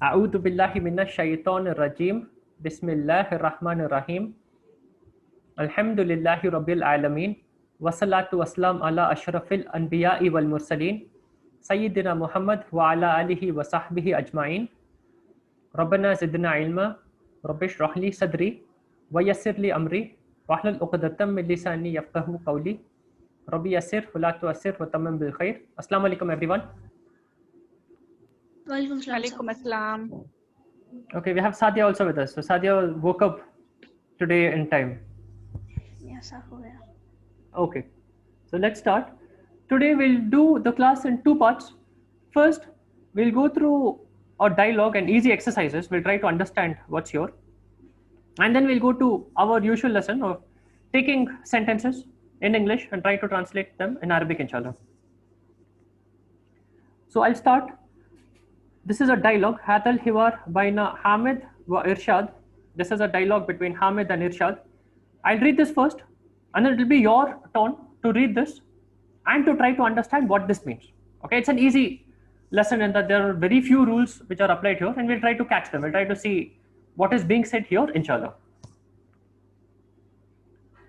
أعوذ بالله من الشيطان الرجيم بسم الله الرحمن الرحيم الحمد لله رب العالمين والصلاة والسلام على أشرف الأنبياء والمرسلين سيدنا محمد وعلى آله وصحبه أجمعين ربنا زدنا علما رب اشرح لي صدري ويسر لي أمري واحلل عقدة من لساني يفقهوا قولي ربي يسر ولا تعسر وتمم بالخير. Assalamu alaikum everyone. Walaikum assalam. Okay, we have Sadia also with us. So Sadia woke up today in time. Yes, Okay, so let's start. Today we'll do the class in two parts. First, we'll go through a dialogue and easy exercises. We'll try to understand what's here. And then we'll go to our usual lesson of taking sentences in English and try to translate them in Arabic, inshallah. So I'll start. This is a dialogue. Hadal Hiwar Baina Hamid wa Irshad. This is a dialogue between Hamid and Irshad. I'll read this first, and then it will be your turn to read this and to try to understand what this means. Okay, it's an easy lesson in that there are very few rules which are applied here, and we'll try to catch them. We'll try to see what is being said here, inshallah.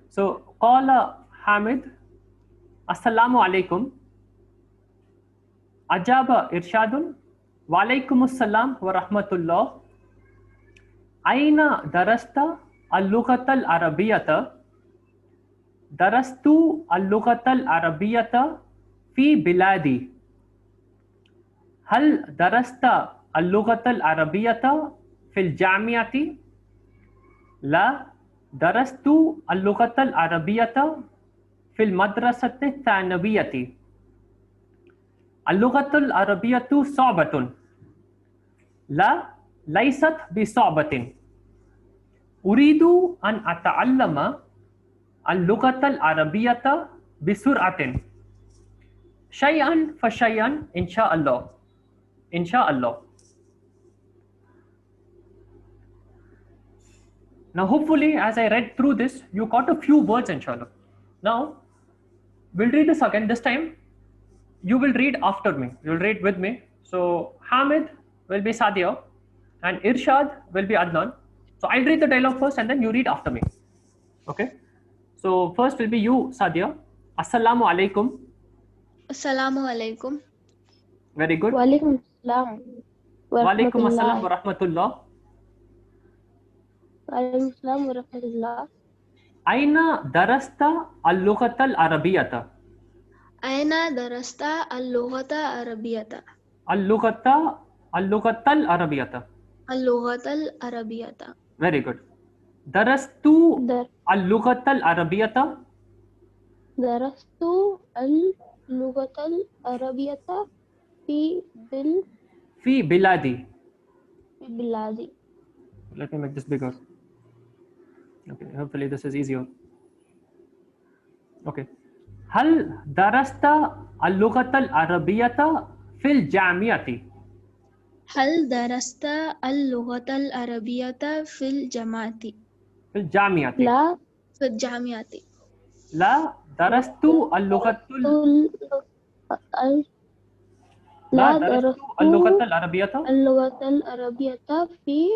So, Qala Hamid, Assalamu alaikum. Ajaba Irshadun. Walaikum assalam wa rahmatullah. Aina darasta al-lughat al-arabiyyata. Darastu al-lughat al-arabiyyata fi biladi. Hal darasta al-lughat al-arabiyyata fil jamiati? La darastu al-lughat al-arabiyyata fil madrasati thanawiyati. اللغة العربية صعبة. لا ليست بصعبة. أريد أن أتعلم اللغة العربية بسرعة. شيئا فشيئا إن شاء الله. إن شاء الله. Now hopefully as I read through this you got a few words, inshallah. Now we'll read this again. This time you will read after me. You will read with me. So Hamid will be Sadia and Irshad will be Adnan. So I'll read the dialogue first and then you read after me. Okay. So first will be you, Sadia. Assalamu alaikum. Assalamu alaikum. Very good. Walaikum assalam. Walaikum assalam wa rahmatullah. Walaikum assalam wa rahmatullah. Aina darasta al-lughat al-arabiyyata. Aina darasta al-lughat al-arabiyyata. Al-lughat al-arabiyyata. Al-lughat al-arabiyyata. Very good. Darastu al-lughat al-arabiyyata. Darastu al-lughat al-arabiyyata fi biladi. biladi. Let me make this bigger. Okay, hopefully this is easier. Okay. هل درست اللغة العربية في الجامعة؟ هل درست اللغة العربية في الجامعة؟ في الجامعة. لا في الجامعة. لا درست اللغة لا درست اللغة العربية اللغة العربية في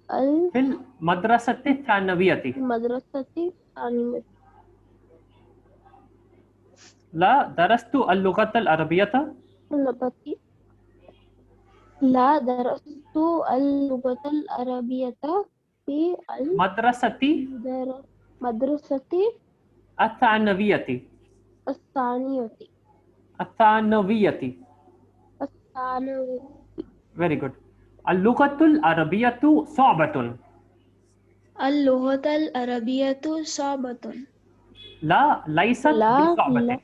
المدرسة الثانوية. المدرسة الثانوية. لا درست اللغة العربية. لا درست اللغة العربية في المدرسة الثانوية. الثانوية. Very good. اللغة العربية صعبة. اللغة العربية صعبة. لا ليست بصعبة.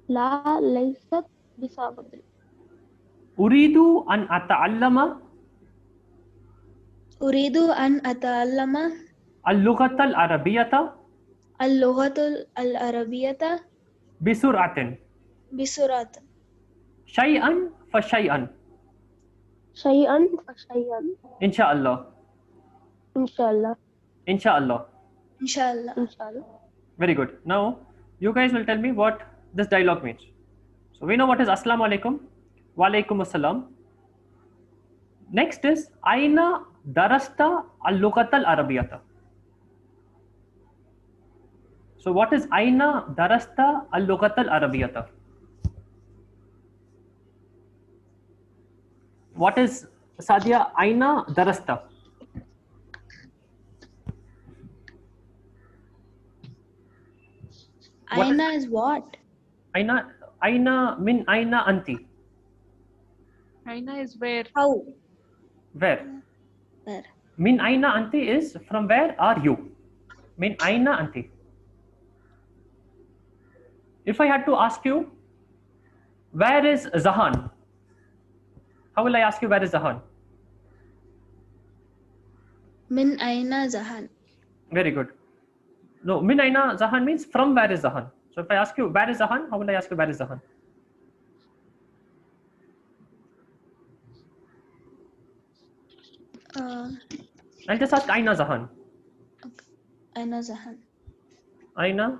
لا ليست بصعبة. أريد أن أتعلم اللغة العربية بسرعة. شيئا فشيئا. إن شاء الله. إن شاء الله. إن شاء الله. إن شاء الله. إن شاء الله. Very good. Now you guys will tell me what this dialogue means. So we know what is Assalamu alaikum. Wa alaikum assalam. Next is Aina darasta al-lughat al-arabiyyata. So what is Aina darasta al-lughat al-arabiyyata? What is, Sadia, Aina darasta? What is Aina is what? Aina min Aina anti. Aina is where. How? Where? Where? Min Aina anti is from where are you? Min Aina anti. If I had to ask you, where is Zahan? How will I ask you where is Zahan? Min Aina Zahan. Very good. No, Min Aina Zahan means from where is Zahan. So if I ask you where is Zahan, how will I ask you where is Zahan? I'll just ask Aina Zahan. Aina Zahan. Aina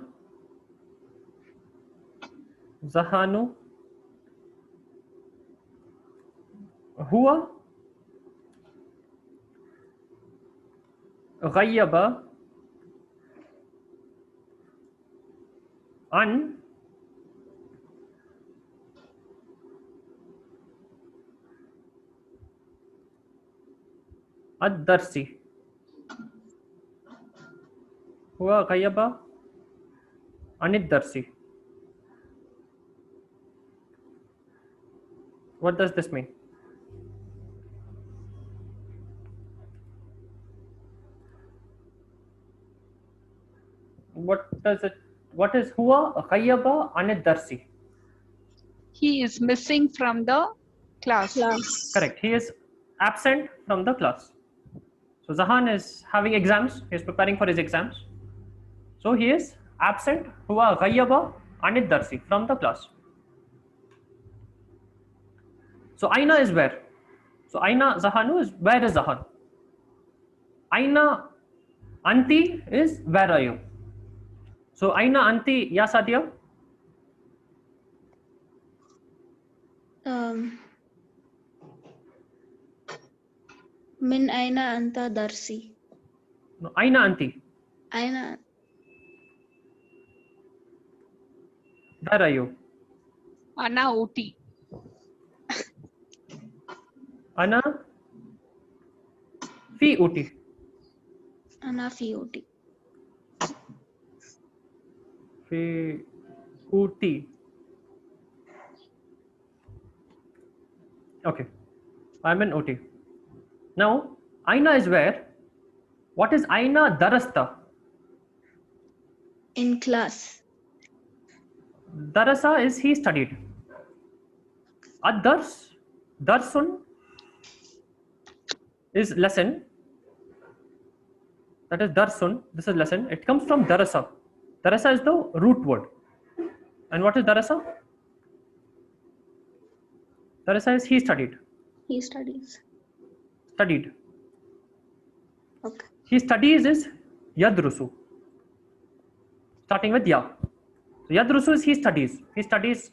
Zahanu Huwa Ghayyaba An Ad-Darsi. Huwa Ghayyaba Anid Darsi. What does this mean? What does it? What is Huwa Ghayyaba Anid Darsi? He is missing from the class. Class. Correct. He is absent from the class. So Zahan is having exams. He is preparing for his exams. So he is absent. Huwa Ghayyaba Anid Darsi, from the class. So Aina is where? So Aina Zahanu is where is Zahan? Aina Anti is where are you? So Aina Anti, ya Sadia? Min Aina Anta Darsi. No, Aina Anti, Aina. where are you? Ana Uti. Ana Fi Uti. Ana Fi Uti. Fi Uti. Okay, I'm in Uti. Now, Aina is where? What is Aina Darasta? In class. Darasa is he studied. Ad-Dars, Darsun is lesson. That is Darsun. This is lesson. It comes from Darasa. Darasa is the root word. And what is Darasa? Darasa is he studied. He studies. Studied. Okay. He studies is Yadrusu. Starting with Ya. So Yadrusu is he studies. He studies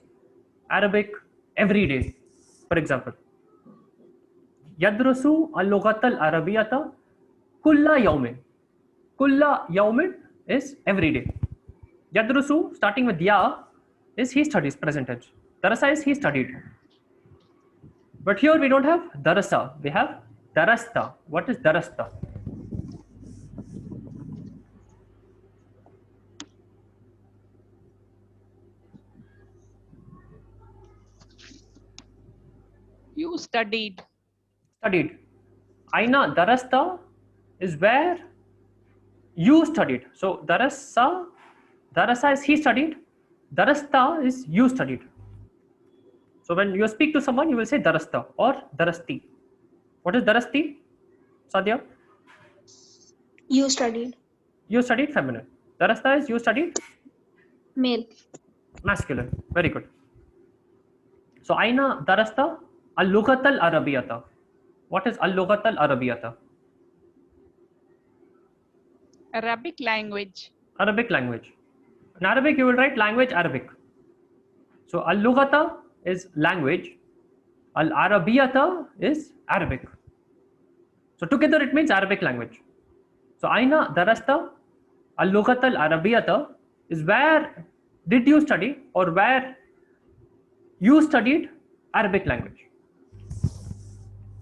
Arabic every day. For example, Yadrusu al-lughat al-arabiyyata kulla yawmin. Kulla yawmin is every day. Yadrusu, starting with Ya, is he studies, present tense. Darasa is he studied. But here we don't have Darasa. We have Darasta. What is Darasta? You studied. Studied. Aina Darasta is where you studied. So Darasa is he studied. Darasta is you studied. So when you speak to someone, you will say Darasta or Darasti. What is Darasti, Sadia? You studied. You studied, feminine. Darasta is you studied, Male. masculine. Very good. So Aina Darasta al-lughat al-arabiyyata. What is al-lughat al-arabiyyata? Arabic language. Arabic language. In Arabic, you will write language Arabic. So al-lughata is language. Al-arabiyyata is Arabic. So together it means Arabic language. So Aina darasta al-lughat al-arabiyyata is where did you study or where you studied Arabic language.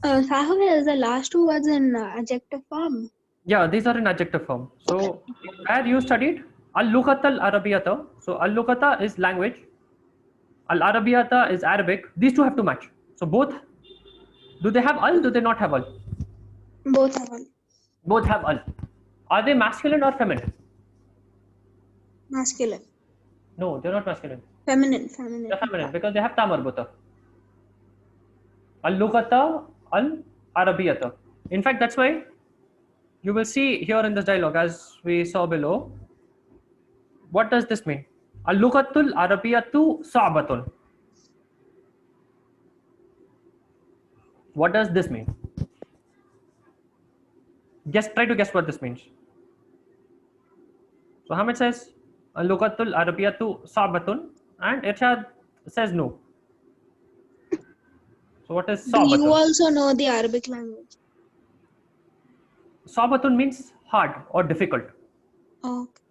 Sahib, is the last two words in adjective form? Yeah, these are in adjective form. So where you studied al-lughat al-arabiyyata. So al-lughata is language. Al-arabiyyata is Arabic. These two have to match. So both, do they have al? Do they not have al? Both have one. Both have al. Are they masculine or feminine? Masculine. No, they're not masculine. Feminine. Feminine. They're feminine because they have ta marbuta. Al-lughata al-arabiyyata. In fact, that's why you will see here in this dialogue, as we saw below, what does this mean? Al-lughatul arabiyyatu sa'batun. What does this mean? Try to guess what this means. So Hamid says al-lughatul arabiyyatu sa'batun and Irshad says no. So what is Do you sa'batun? also know the Arabic language? Sa'batun means hard or difficult. Okay.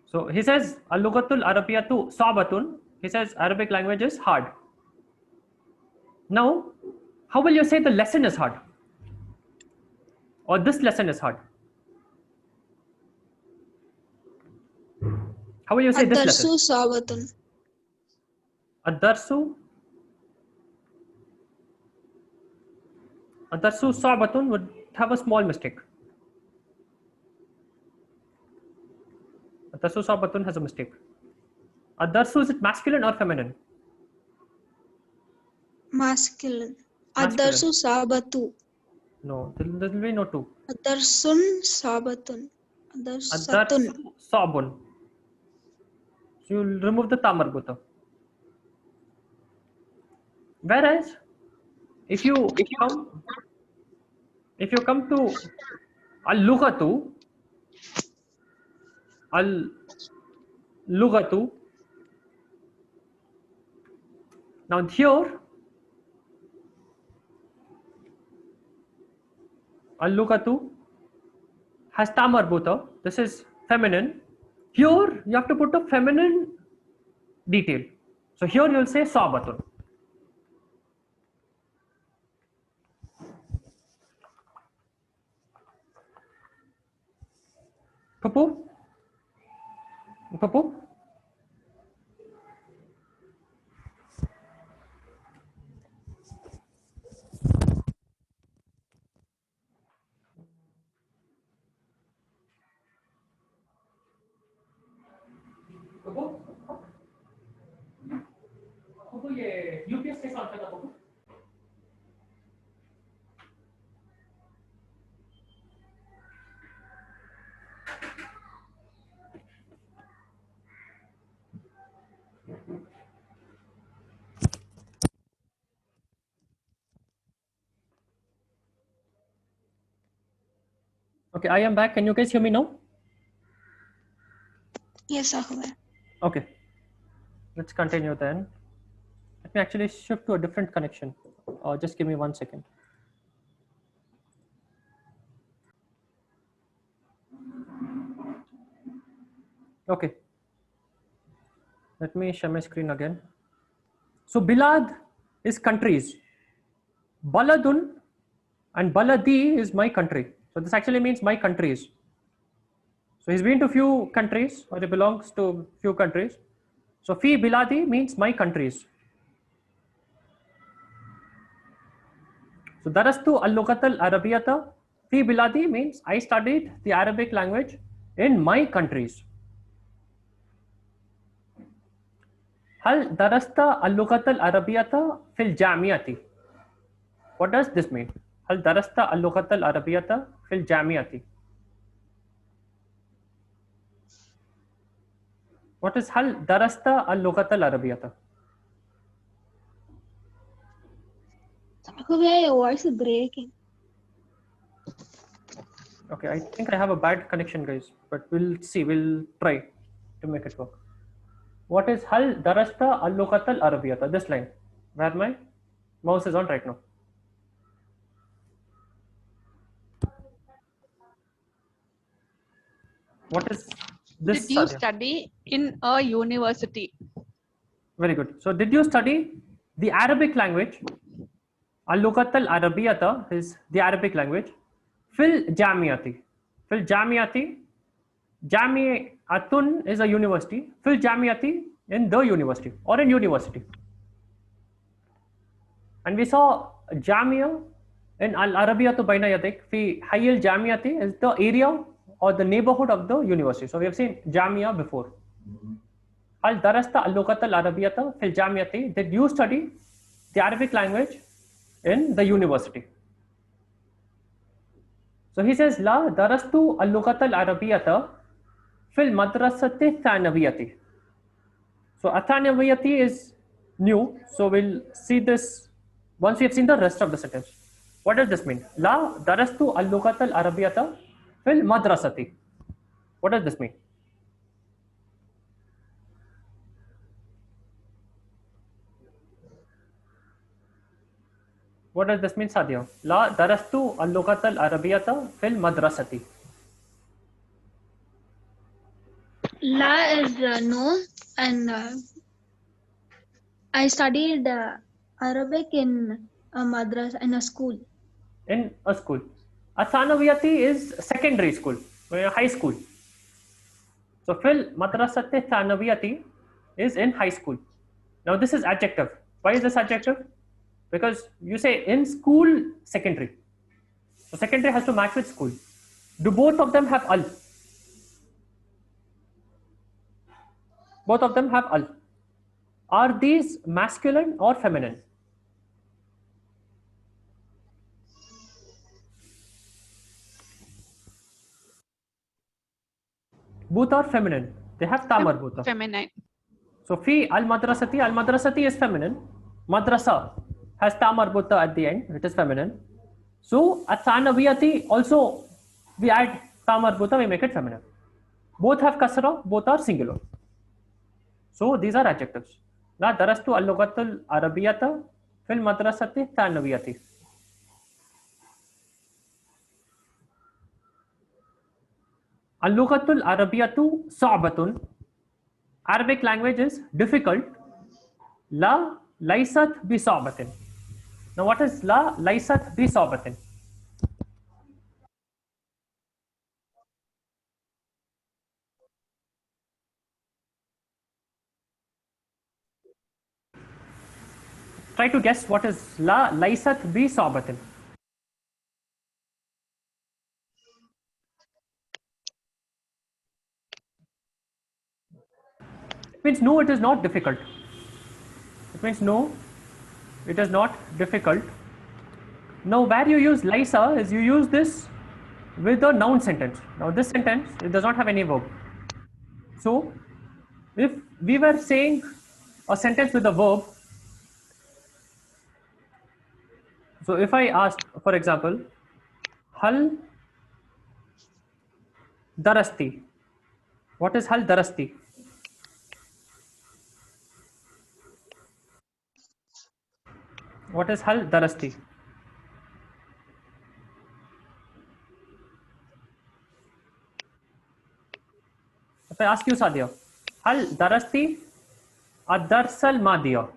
So he says al-lughatul arabiyyatu sa'batun. He says Arabic language is hard. Now, how will you say the lesson is hard? Or this lesson is hard? How will you say this lesson? Ad-darsu sabatun. Ad-darsu sa'batun would have a small mistake. Ad-darsu sa'batun has a mistake. Ad-darsu, is it masculine or feminine? Masculine. Masculine. Ad-darsu sabatu. No, there will be no two. Ad-darsun sabatun. Ad-darsatun. Ad-darsu sa'bun. So you will remove the ta marbuta. Whereas if you come to al-lughatu, now here al-lughatu has ta marbuta. This is feminine. Here you have to put a feminine detail. So here you will say sabatun. Papu? ये UPS कैसा आता था Pappu? Okay, I am back. Can you guys hear me now? Yes, Sahib. Okay, let's continue then. Let me actually shift to a different connection. Just give me 1 second. Okay, let me share my screen again. So Bilad is countries. Baladun and Baladi is my country. So this actually means my countries. So he's been to few countries, or he belongs to few countries. So fi biladi means my countries. So darastu al-lughat al-arabiyyata fi biladi means I studied the Arabic language in my countries. Hal darasta al-lughat al-arabiyyata fil jamiati. What does this mean? Hal darasta al-lughat al-arabiyyata fil jamiati. What is hal darasta al-lughat al-arabiyyata? Sahib, your voice is breaking. Okay, I think I have a bad connection, guys, but we'll see. We'll try to make it work. What is hal darasta al-lughat al-arabiyyata? This line, where my mouse is on right now. What is this? Did you Sadia? study in a university? Very good. So did you study the Arabic language? Al-Lughat al-Arabiyyata is the Arabic language. Fil Jamiyati. Fil Jamiyati. Jami'atun is a university. Fil Jamiyati, in the university or in university. And we saw Jamia in Al-Arabiyyatu Baina Yadik. Fi Hayy al-Jamiyati is the area or the neighborhood of the university. So we have seen Jamia before. Al darasta al-Lughat al-Arabiyyata fil Jamiyati. Did you study the Arabic language in the university? So he says, La darastu al-Lughat al-Arabiyyata fil madrasati thanawiyati. So athanawiyati is new. So we'll see this once we have seen the rest of the sentence. What does this mean? La darastu al-Lughat al-Arabiyyata fil madrasati. What does this mean? What does this mean, Sadia? La darastu al-Lughat al-Arabiyyata fil madrasati. La is no, and I studied Arabic in a madrasa, in a school. In a school. Athanawiyati is secondary school, high school. So fil madrasati thanawiyati is in high school. Now this is adjective. Why is this adjective? Because you say in school secondary. So secondary has to match with school. Do both of them have al? Both of them have al. Are these masculine or feminine? Both are feminine. They have tamar both. Feminine. So fi al-madrasati is feminine. Madrasa has tamar buta at the end, it is feminine. So athanawiyati also we add tamar buta, we make it feminine. Both have kasra, both are singular. So these are adjectives. La darastu al-Lughat al-Arabiyyata fil madrasati thanawiyati. Al-Lughat al-Arabiyyatu sa'batun. Arabic language is difficult. La laysat bi sa'batin. Now what is la laysat bi sa'batin? Try to guess what is la laysat bi sa'batin. It means no, it is not difficult. It means no, it is not difficult. Now where you use laysa is you use this with a noun sentence. Now this sentence, it does not have any verb. So if we were saying a sentence with a verb, so if I asked, for example, hal darasti. What is hal darasti? What is hal darasti? If I ask you, Sadia, hal darasti ad-dars al-madiya?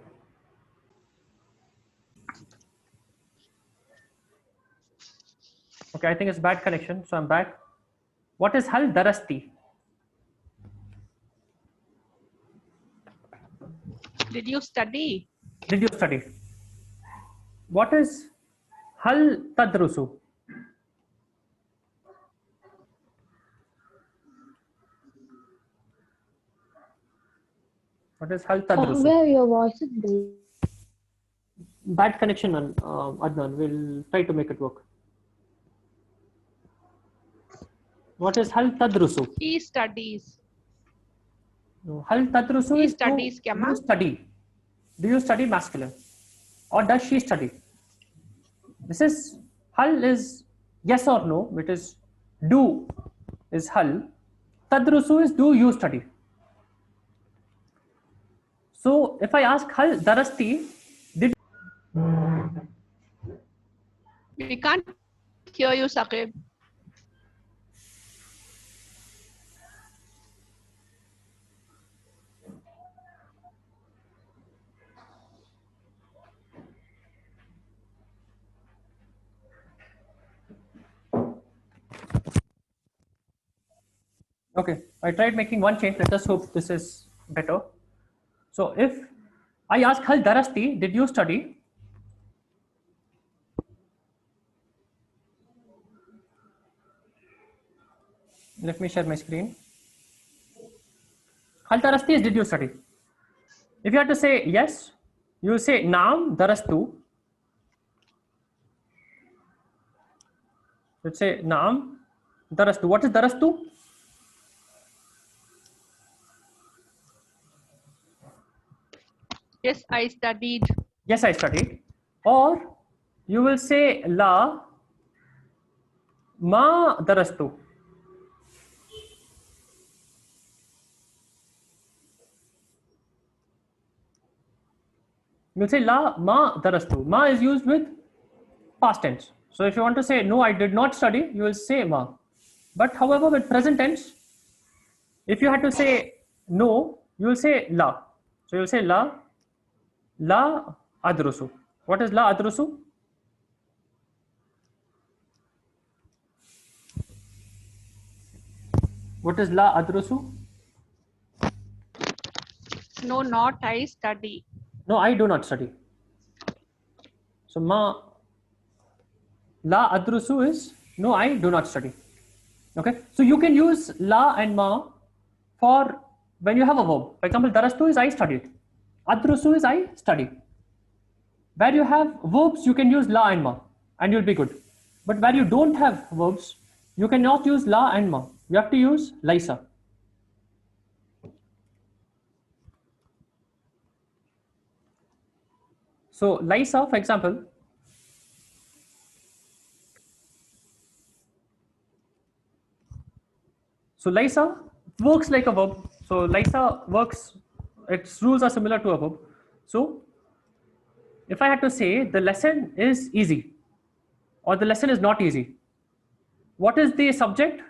Okay, I think it's bad connection, so I'm back. What is hal darasti? Did you study? Did you study? What is hal tadrusu? What is hal tadrusu? Somewhere your voice is breaking. Bad connection, Adnan. We'll try to make it work. What is hal tadrusu? He studies. No, hal tadrusu He is studies, do kya ma? you study? Do you study masculine? Or does she study? This is hal is yes or no, which is do is hal. Tadrusu is do you study? So if I ask hal darasti, did We can't hear you, Saqib. Okay, I tried making one change. Let us hope this is better. So if I ask Hal Darasti, did you study? Let me share my screen. Hal Darasti is did you study? If you have to say yes, you will say Naam Darastu. Let's say Naam Darastu. What is Darastu? Yes, I studied. Yes, I studied. Or you will say La Ma Darastu. You will say La Ma Darastu. Ma is used with past tense. So if you want to say no, I did not study, you will say Ma. But however, with present tense, if you had to say no, you will say La. So you will say La Adrusu. What is La Adrusu? What is La Adrusu? No, not I study. No, I do not study. So La Adrusu is no, I do not study. Okay, so you can use La and Ma for when you have a verb. For example, Darastu is I studied. Adrusu is I study. Where you have verbs, you can use La and Ma and you'll be good. But where you don't have verbs, you cannot use La and Ma. You have to use Laisa. So Laisa, for example, so Laisa works like a verb. So Laisa works, its rules are similar to a verb. So if I had to say the lesson is easy or the lesson is not easy, what is the subject?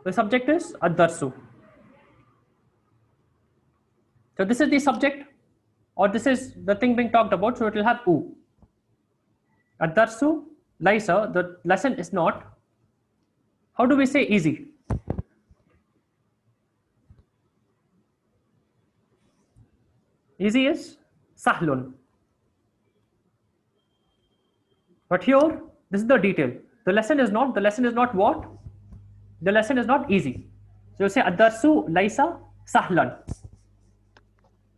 The subject is Ad-Darsu. So this is the subject or this is the thing being talked about. So it will have U. Ad-Darsu, Laisa, the lesson is not. How do we say easy? Easy is Sahlun. But here, this is the detail. The lesson is not what? The lesson is not easy. So you say Ad-Darsu, Laisa, Sahlan.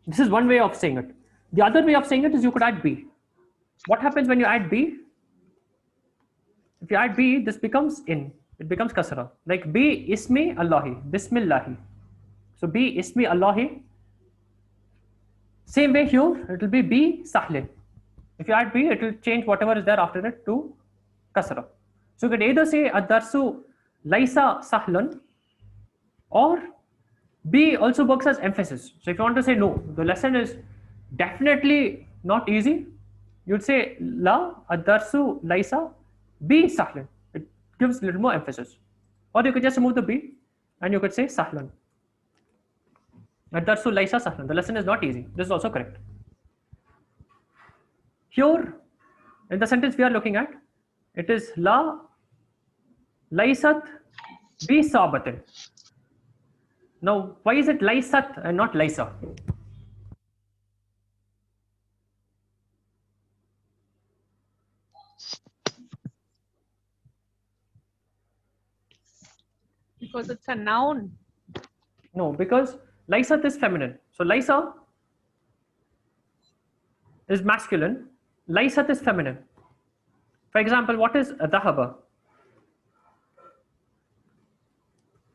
This is one way of saying it. The other way of saying it is you could add B. What happens when you add B? If you add B, this becomes in. It becomes kasra. Like B ismi Allahi, Bismillahi. So B ismi Allahi. Same way here, it will be B sahlin. If you add B, it will change whatever is there after it to kasra. So you can either say Ad-Darsu Laisa Sahlan, or B also works as emphasis. So if you want to say no, the lesson is definitely not easy, you'd say La Ad-Darsu Laisa B Sahlan. It gives a little more emphasis. Or you could just remove the B and you could say Sahlan. Ad-Darsu Laisa Sahlan. The lesson is not easy. This is also correct. Here, in the sentence we are looking at, it is La Laisat Bi Sabatin. Now, why is it Laisat and not Laisa? Because it's a noun. No, because Laisat is feminine. So Laisa is masculine. Laisat is feminine. For example, what is Dhahaba?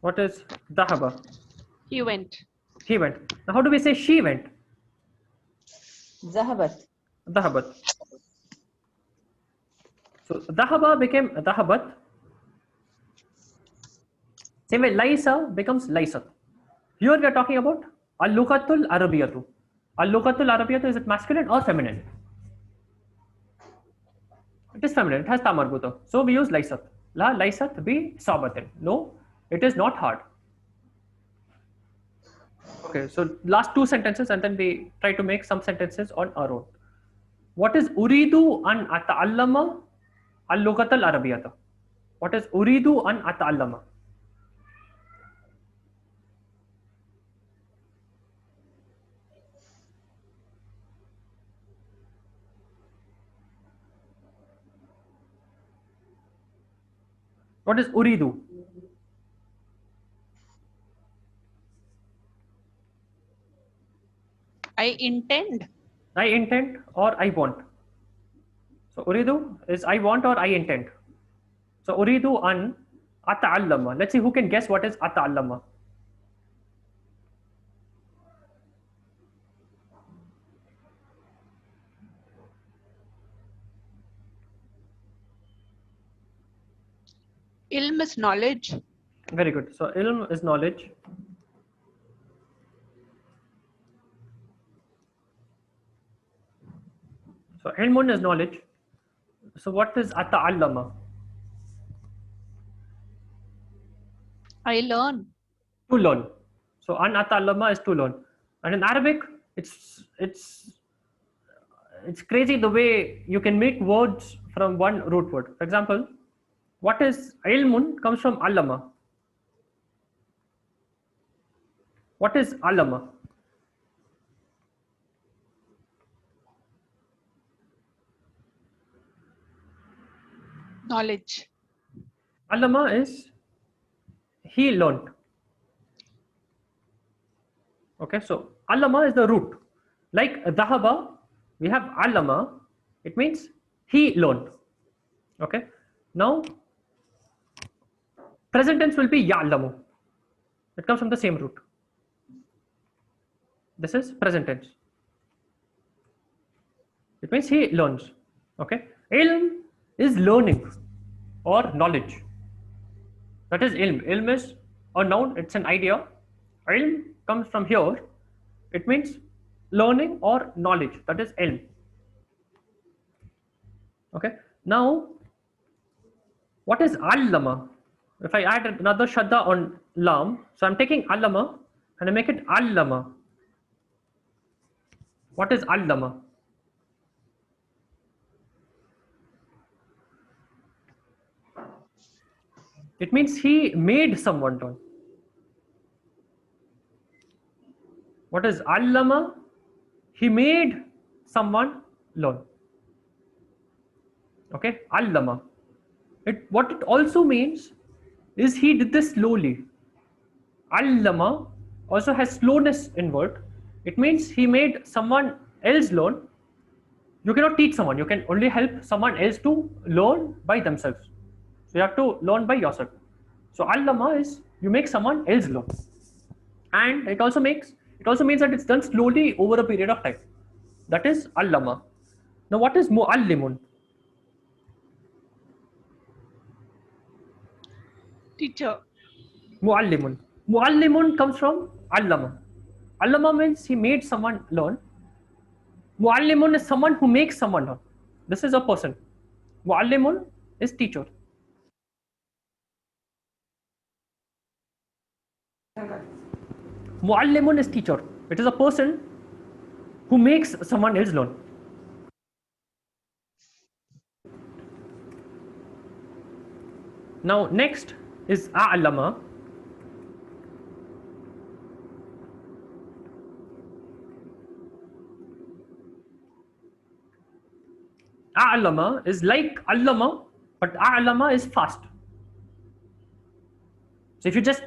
What is Dhahaba? He went. He went. Now, how do we say she went? ذهبت. Dhahabat. So Dhahaba became Dhahabat. Same way, Laisa becomes Laisat. Here we are talking about Al-Lughatul Arabiyatu. Al-Lughatul Arabiyatu, is it masculine or feminine? It is feminine. It has ta marbuta. So we use Laisat. La Laisat bi sabatin. No, it is not hard. Okay, so last two sentences and then we try to make some sentences on our own. What is Uridu an ata'allama al-lughat al-arabiyata? What is Uridu an ata'allama? What is uridu? I intend. I intend or I want. So uridu is I want or I intend. So uridu an ata'allama. Let's see who can guess what is ata'allama. Ilm is knowledge. Very good. So ilm is knowledge. So ilmun is knowledge. So what is ata'allama? I learn. To learn. So an ata'allama is to learn. And in Arabic, it's crazy the way you can make words from one root word. For example, what is ilmun comes from allama. What is allama? Knowledge. Allama is he learned. Okay, so allama is the root. Like dhahaba, we have allama, it means he learned. Okay, now present tense will be ya'lamu. It comes from the same root. This is present tense. It means he learns. Okay, ilm is learning or knowledge. That is ilm. Ilm is a noun, it's an idea. Ilm comes from here. It means learning or knowledge. That is ilm. Okay. Now, what is allama? If I add another shadda on lam, so I'm taking allama and I make it allama. What is allama? It means he made someone learn. What is allama? He made someone learn. Okay, allama. What it also means is he did this slowly. Allama also has slowness in word. It means he made someone else learn. You cannot teach someone. You can only help someone else to learn by themselves. So you have to learn by yourself. So allama is you make someone else learn, and it also means that it's done slowly over a period of time. That is allama. Now what is muallimun? Teacher. Muallimun. Muallimun comes from allama. Allama means he made someone learn. Muallimun is someone who makes someone learn. This is a person. Muallimun is teacher. Muallimun is teacher. It is a person who makes someone else learn. Now next is a'lama. A'lama is like allama, but a'lama is fast. So if you just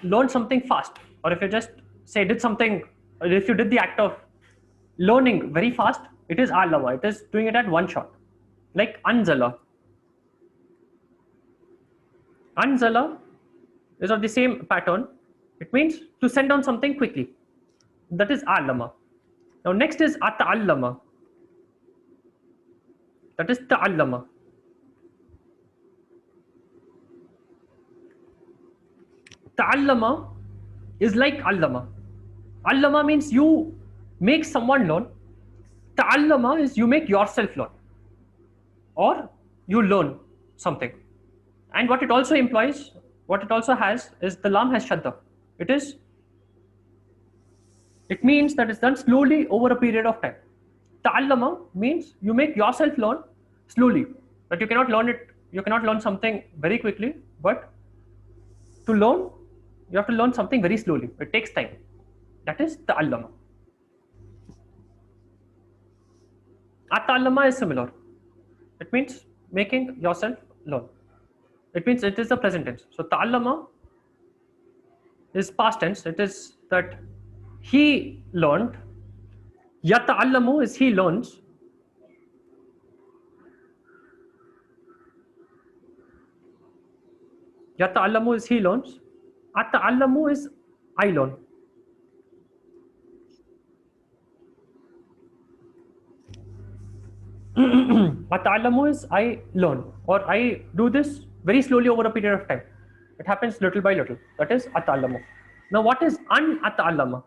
learn something fast, or if you just say did something, or if you did the act of learning very fast, it is a'lama. It is doing it at one shot. Like anzala. Anzala is of the same pattern. It means to send down something quickly. That is a'lama. Now next is ata'allama. That is ta'allama. Ta'allama is like allama. Allama means you make someone learn. Ta'allama is you make yourself learn, or you learn something. And what it also implies, what it also has is the lam has shadda. It means that it's done slowly over a period of time. Ta'allama means you make yourself learn slowly. But you cannot learn something very quickly, but to learn, you have to learn something very slowly. It takes time. That is ta'allama. Ata'allama is similar. It means making yourself learn. It means it is the present tense. So ta'allama is past tense. It is that he learned. Yata'allamu is he learns. Yata'allamu is he learns. Ata'allamu is I learn. Ata'allamu is I learn, or I do this very slowly over a period of time. It happens little by little. That is ata'allamu. Now what is an ata'allama?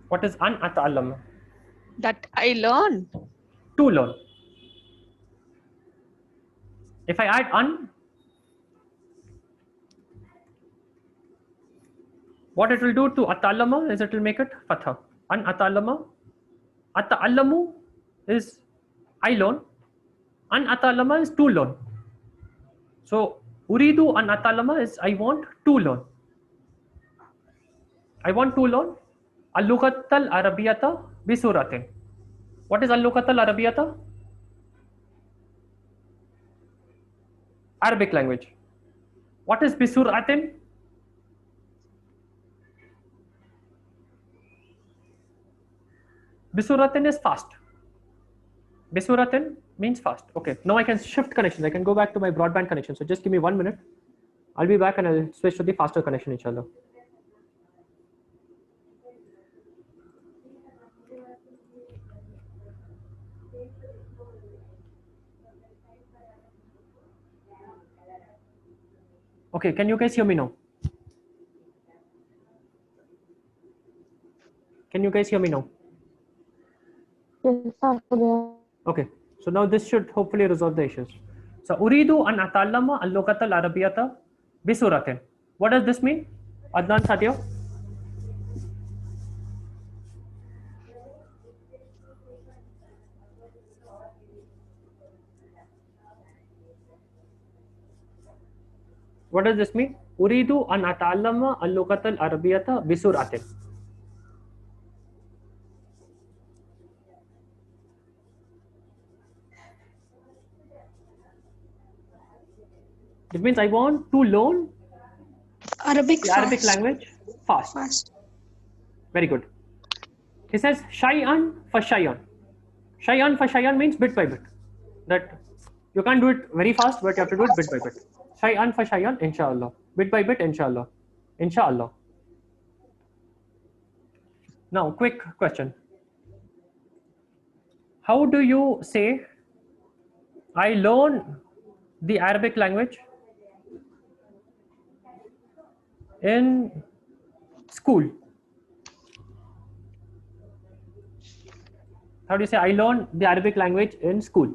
What is an ata'allama? That I learn. To learn. If I add an, what it will do to ata'allama is it will make it fatha. An ata'allama. Ata'allamu is I learn. An ata'allama is to learn. So uridu an ata'allama is I want to learn. I want to learn al-lughat al-arabiyyata bi suratin. What is al-lughat al-arabiyyata? Arabic language. What is bi suratin? Bisuratin is fast. Bisuratin means fast. Okay, now I can shift connections. I can go back to my broadband connection. So just give me 1 minute. I'll be back and I'll switch to the faster connection, inshallah. Okay, can you guys hear me now? Can you guys hear me now? Yes, sir. Okay, so now this should hopefully resolve the issues. So uridu an ata'allama al-lughat al-arabiyyata bi suratin. What does this mean? Adnan, Satya? What does this mean? Uridu an ata'allama al-lughat al-arabiyyata bi suratin. It means I want to learn Arabic the Arabic fast. language fast. Fast. Very good. He says shay'an fa shay'an. Shay'an fa shay'an means bit by bit. That you can't do it very fast, but you have to do it bit by bit. Shay'an fa shay'an, inshallah. Bit by bit, inshallah. Inshallah. Now, quick question. How do you say I learn the Arabic language in school? How do you say I learn the Arabic language in school?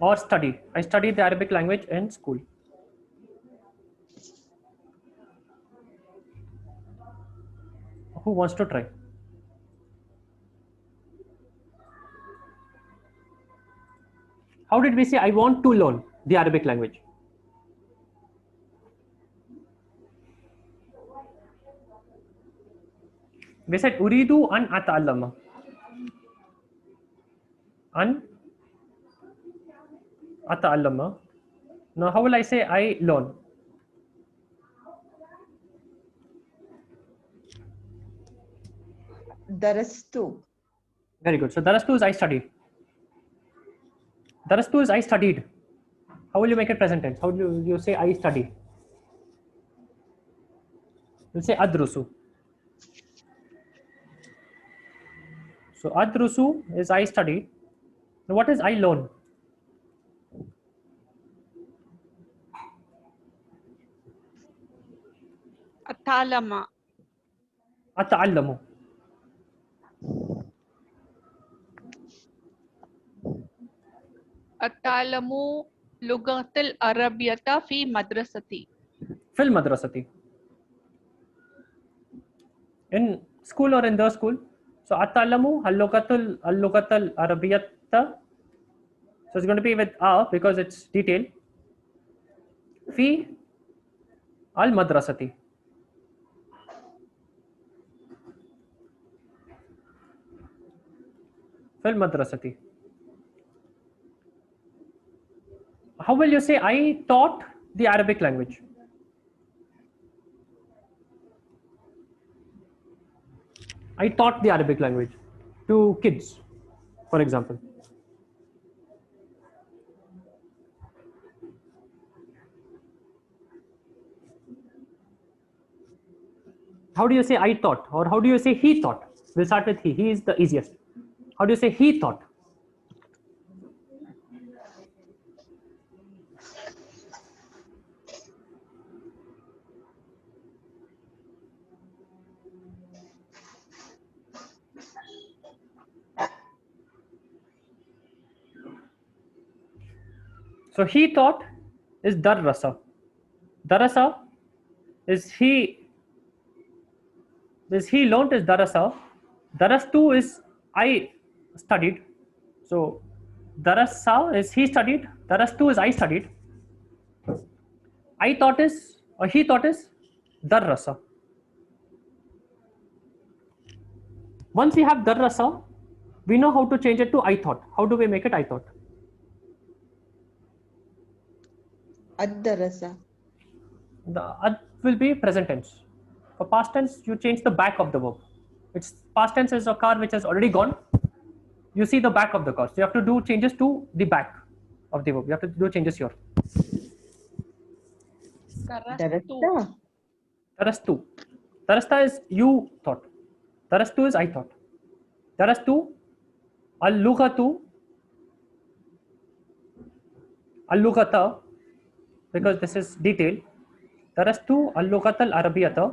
Or study. I studied the Arabic language in school. Who wants to try? How did we say I want to learn the Arabic language? We said uridu an ata'allama. An ata'allama. Now how will I say I learn? Darastu. Very good. So darastu is I studied. Darastu is I studied. How will you make it present tense? How do you say I study? You'll say adrusu. So adrusu is I studied. Now what is I learn? Atalama. Ata'allamu. Atalamu lugatil arabiyata fi madrasati. Fil madrasati. In school or in the school. So ata'allamu al-lughatul arabiyyata. So it's going to be with a because it's detail. Fi al madrasati. fil madrasati. How will you say I taught the Arabic language? I taught the Arabic language to kids, for example. How do you say I taught, or how do you say he taught? We'll start with he. He is the easiest. How do you say he taught? So he taught is darrasa. Darasa is he learnt is darasa. Darastu is I studied. So darasa is he studied. Darastu is I studied. I taught is or he taught is darrasa. Once we have darrasa, we know how to change it to I thought. How do we make it I thought? Ad-darasa. The ad will be present tense. For past tense, you change the back of the verb. It's past tense is a car which has already gone. You see the back of the car. So you have to do changes to the back of the verb. You have to do changes here. Darasta. Darastu. Darasta is you thought. Darastu is I thought. Darastu. Al-lughatu. Al-lughata. Because this is detail. Darastu al-lughat al-arabiyata.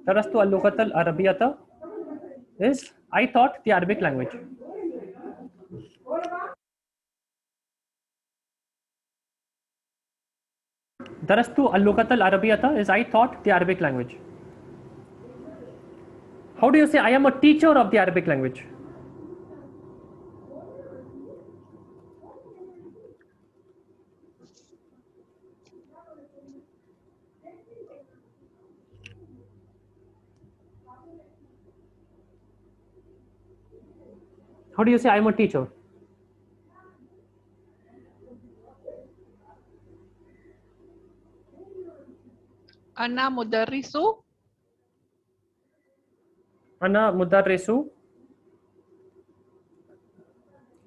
Darastu al-lughat al-arabiyata is I taught the Arabic language. Darastu al-lughat al-arabiyata is I taught the Arabic language. How do you say I am a teacher of the Arabic language? How do you say I am a teacher? Ana mudarrisu. Ana mudarrisu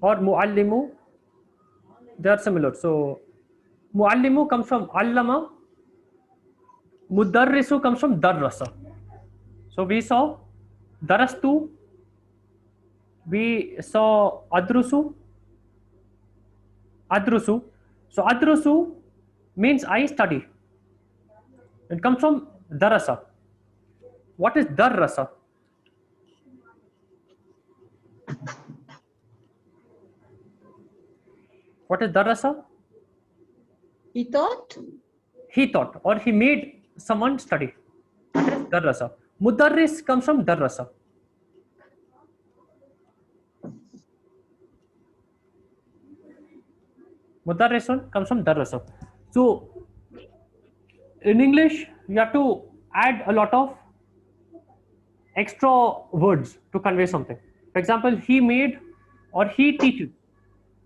or muallimu, they are similar. So muallimu comes from allama, mudarrisu comes from darrasa. So we saw darastu, we saw adrusu. So adrusu means I study. It comes from darasa. What is darrasa? What is darasa? He taught. He taught or he made someone study. That is darrasa. Mudarris comes from darrasa. Mudarrisun comes from darrasa. So in English, you have to add a lot of extra words to convey something. For example, he made or he teaches.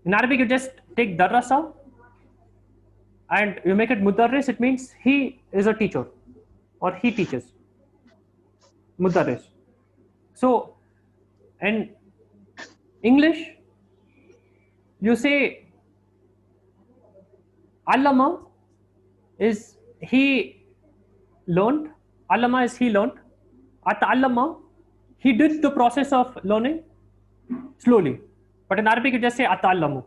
In Arabic, you just take darrasa and you make it mudarris. It means he is a teacher or he teaches. Mudarris. So in English, you say allama is he learned. Allama is he learned. Ata'allama, he did the process of learning slowly. But in Arabic, you just say ata'allamu.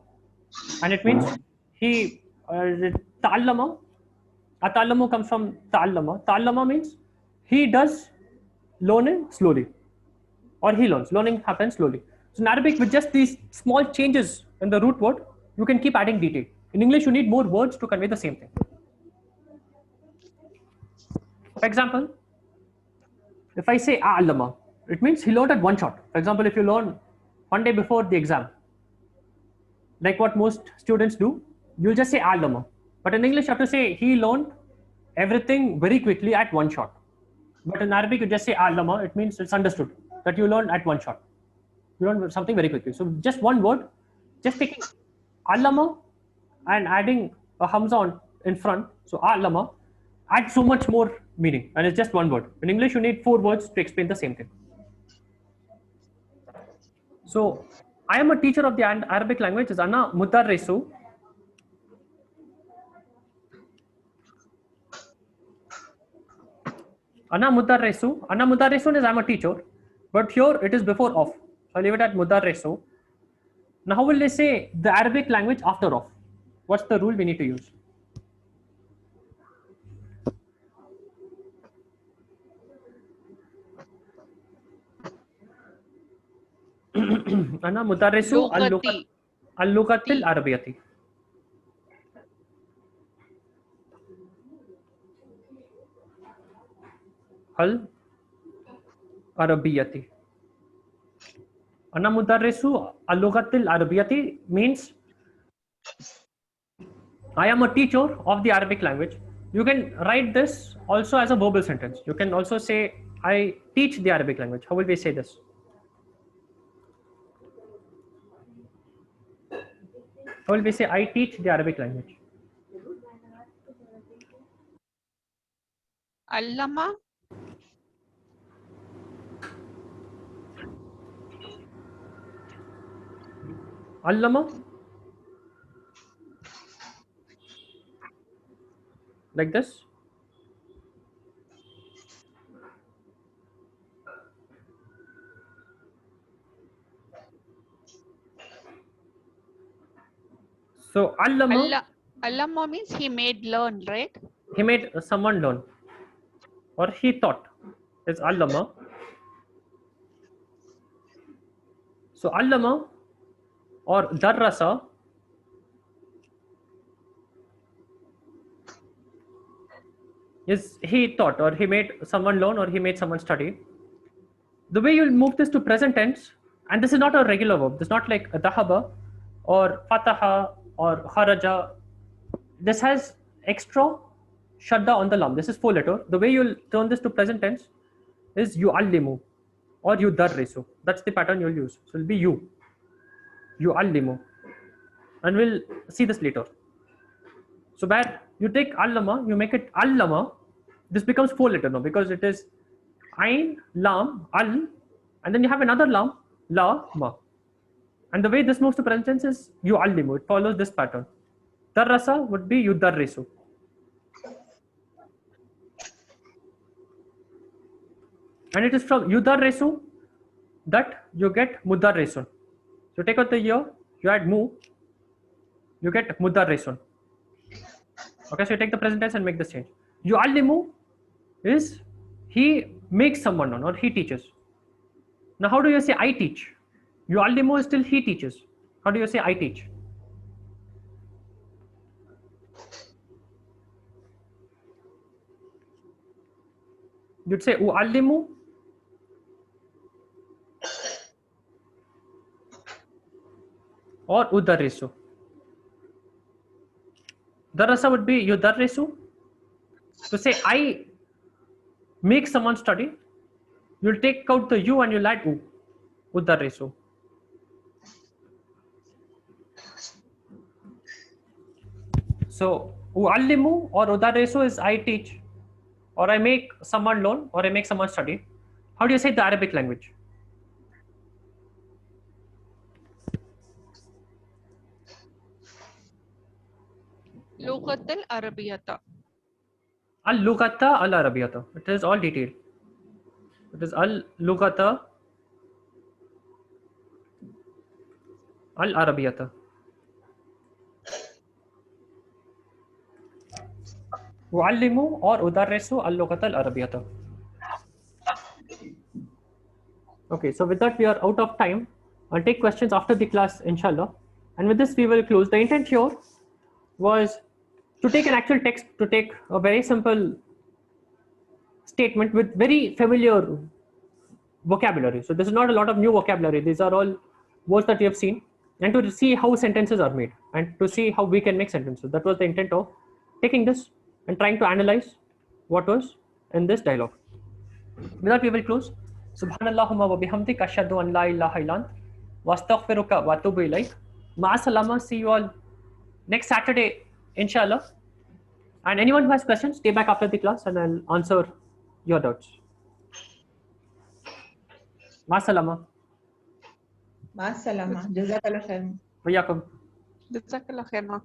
And it means he ta'allama. Ata'allamu comes from ta'allama. Ta'allama means he does learning slowly. Or he learns. Learning happens slowly. So in Arabic, with just these small changes in the root word, you can keep adding detail. In English, you need more words to convey the same thing. For example, if I say a'allama, it means he learned at one shot. For example, if you learn one day before the exam, like what most students do, you'll just say a'allama. But in English, you have to say he learned everything very quickly at one shot. But in Arabic, you just say allama, it means it's understood, that you learn at one shot. You learn something very quickly. So just one word, just taking allama and adding a hamza on in front, so allama, adds so much more meaning, and it's just one word. In English, you need 4 words to explain the same thing. So I am a teacher of the Arabic language, is ana mudarrisu. Ana mudarrisun is I'm a teacher, but here it is before of. So I'll leave it at mudarrisu. Now, how will they say the Arabic language after of? What's the rule we need to use? Ana mudarrisu Lughati. al-lughatil arabiyati. Al-arabiyati. Ana mudarrisu al-lughatil arabiyati means I am a teacher of the Arabic language. You can write this also as a verbal sentence. You can also say I teach the Arabic language. How will we say this? How will we say I teach the Arabic language? Allama. Allama, like this. So allama, Allama means he made learn, right? he made someone learn, or he taught, is allama. So allama or darrasa is he taught, or he made someone learn, or he made someone study. The way you'll move this to present tense, and this is not a regular verb, this is not like dhahaba or fataha or kharaja. This has extra shadda on the lam. This is 4-letter. The way you'll turn this to present tense is yu'allimu or yudarrisu. That's the pattern you'll use. So it'll be yu'allimu, and we'll see this later. So where you take allama, you make it allama, this becomes 4-letter now, because it is ain, lam, al, and then you have another lam, la, ma. And the way this moves to present tense is yu'allimu. It follows this pattern. Darrasa would be yudarrisu. And it is from yudarrisu that you get mudarrisun. So take out the year, you add mu, you get mudarrisun. Okay, so you take the present tense and make this change. Yu'allimu is he makes someone learn, or he teaches. Now how do you say I teach? Yu'allimu is still he teaches. How do you say I teach? You'd say u'allimu or udarrisu. Darasa would be yudarrisu. To say I make someone study, you'll take out the u and you'll add u, udarrisu. So u'allimu or udarrisu is I teach, or I make someone learn, or I make someone study. How do you say the Arabic language? Lughatil Arabiyata. Al-lughata al-arabiyata. It is all detailed. It is al-lughata al-arabiyata. U'allimu or udarrisu al-lughata al-arabiyata. Okay, so with that we are out of time. I'll take questions after the class, inshallah. And with this we will close. The intent here was to take an actual text, to take a very simple statement with very familiar vocabulary. So this is not a lot of new vocabulary. These are all words that we have seen, and to see how sentences are made and to see how we can make sentences. That was the intent of taking this and trying to analyze what was in this dialogue. With that, we will close. Subhanallahumma wa bihamdik ashhadu an la ilaha illa ant wa astaghfiruka wa atubu ilaik. Ma salama. See you all next Saturday, inshallah. And anyone who has questions, stay back after the class and I'll answer your doubts. Ma salama. Ma salama. Jazakallah khair. Wa yakum. Jazakallah khair, ma.